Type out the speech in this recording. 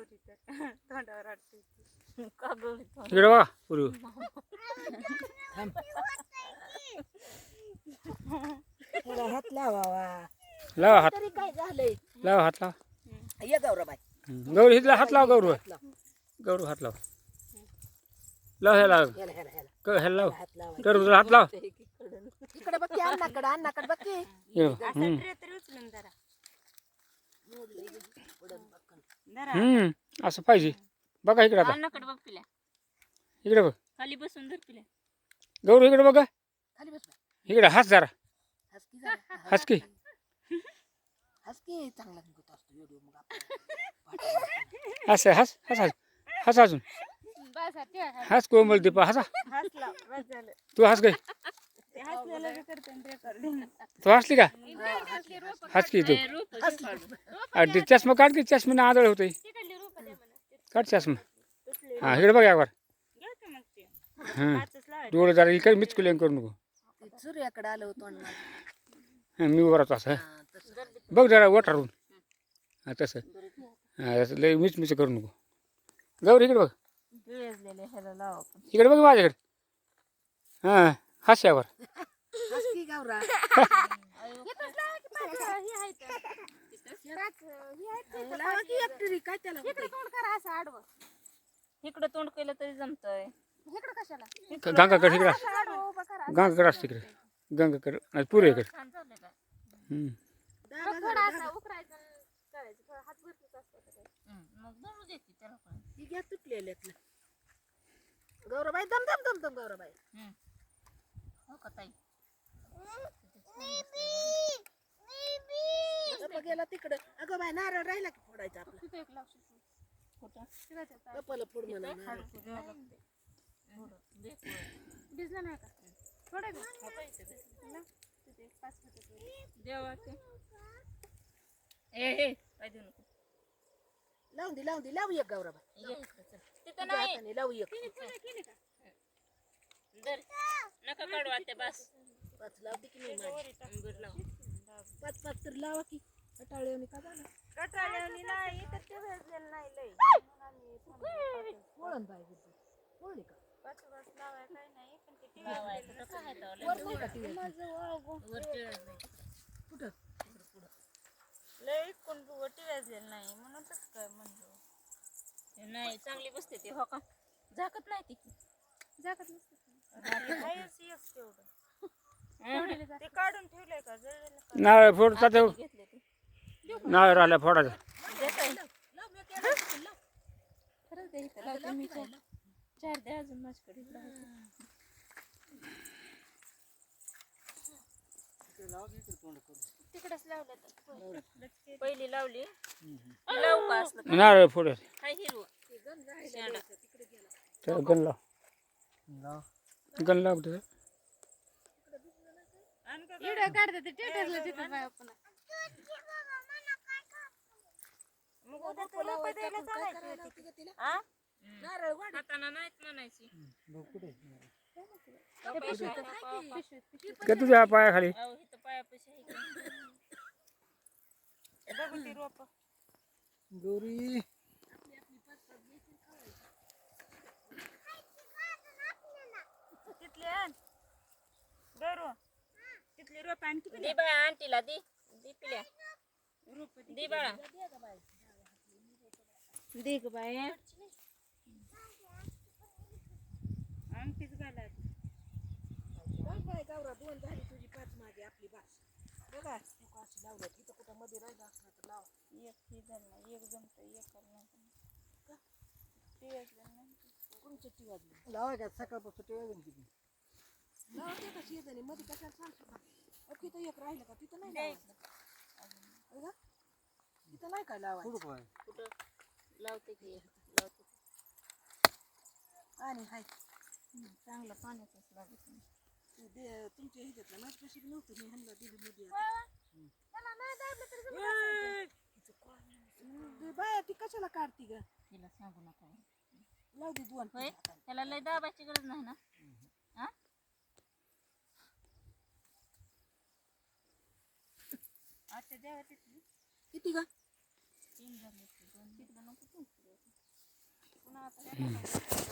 गौरी तर तोंडावर अडकते का गौरी इकडे बघा पूर्वी थोडा हात लावावा लावा हात तरी काय झालंय लावा हात लावा ये गौरबाई गौरी हिथला हात लाव गौरू हात लाव. गौरू हात लाव लाव ह्याला ह्याला ह्याला ह्याला ह्याला लाव हात लावा टरबूजला हात लाव इकडे बघ की अण्णाकडे बघ की ये. असं ट्रे तरी उचलून धरा धरा असं पाहिजे बघा इकडे आता अन्नाकडे बघ पिल्या इकडे बघ खाली बसून धर पिल्या गौरू इकडे बघा खाली बस बाई. इकडे हस जरा हस की जरा. हस की हस की चांगला निघत असतो व्हिडिओ मग आपण असं हस हस हस हस अजून हस कोमल दीपा हसा हसला बस झालं तू हस गई ते हसलेलं बी करते रेकॉर्डिंग तू हसली का हस की तू अरे ते चष्मा काढ की चष्मीने आदळ होते काढ चष्मा हा इकडे बघ यावर घ्या की मग ते हां पाचच लावायचं डोळे जरा इकडे मिचकुलेन करू नको ते सूर्याकडे आलं होतं अण्णा. हां मी उभा राहतो असं हा, तसं. बघ जरा वठारून हां तसं हां असं लय मिच करू नको गौरी इकडे बघ पिळसलेले ह्याला लावा आपण इकडे बघ माझ्याकडे हां हस यावर हस की गौरा लावा की एकटी काय त्याला होतंय? इकडं तोंड केलं तरी जमतंय गंगाकडे इकडे गंगाकडे असते इकडे गंगाकडे नाही पुरे इकडे छान झालं का दाबा जरा, दाबा. मग दळू दे की त्याला पण ही घ्या तुटलेल्यातलं गौराबाई दम दम दम दम गौराबाई हो का ताई गप्पा गेला तिकडं अगं बाई नारळ राहिला की फोडायचा आपला कपाला फोड म्हणा नारळ. भिजलं नाही का थोडं देवाचे ए काय देऊ नको लावून दे लावू एक गौराबाई ये इकडं चल तिथं तुझ्या नाही हाताने लावू एक दर नका काढू आत्या बस पाच लावते की नाही माझी? बरं लाव पाच पाच तर लावा की कटाळ्याने का झालं कटाळ्यावनी नाही तर ते भेजलेलं नाही लय वळण बाई बुद्धी वळली का पाच वाज लावाय काय नाही पण ते लावायचं कसं आहे तर वर नाही का ती? वर टिळत नाही कुठं लय कोण वटी वाजलेलं नाही म्हणून तसं काय म्हणलं नाही चांगली बसते ती हो का झाकत नाही ती जागत नसतं हायच एक तेवढं ते काढून ठेवलंय का जळलेलं का? नारळ फोडता ते घेतले ती नारळ आल्या फोडायचा खरंच दे इथं लावते मी चार दे अजून माझ्याकडे इकडं आहे. तिकडच लावलं तर पहिली लावली लावू का असलं नारळ फोडायचं हाय हिरवं शेंडा त्याला गण लाव गण लाव त्याला व्हिडिओ काढते ते टेटसला तिथं बाय आपण मग उद्या तर रुपये द्यायला चालायची होती. आ? नारळ वाढ हाताना नाहीत म्हणायची का तुझ्या पायाखाली अहो इथं पायापाशी आहे का? बघू ती रोप गौरी तिथली आण बरो तिथली रोप आण किती दे बाळा आंटीला दे दे पिल्या रोप दे बाळा दे ग बाया अंगठीच घालायची काय गौरा दोन झाली तुझी पाच माझी आपली बास बघा तू अशी लावलं तिथं कुठं मध्ये राहिलं असलं तर लाव एक हे झालं नाही एक जमतं एक करणार ते कोणची टी वाजली लावा का सकाळपासून टी वाजून किती लावते का शेजारी मध्ये कशाला सांगतो का तिथं एक राहिलं का तिथं नाही लावायचं तिथं नाही काय लावायचं कुठं लावते की लावते आणि हाय चांगलं पाण्याचंच लागत नाही. तुमच्या ह्याच्यातलं माझ्या कशी नव्हतं मी ह्यांना दिली मध्ये बाया ती कशाला काढती ग तिला सांगू नका लाव दे दोन होय त्याला लय दाबायची गरज नाही ना हा आता द्यावा तिथली किती ग तीन झाले दोन तिकडं नको आता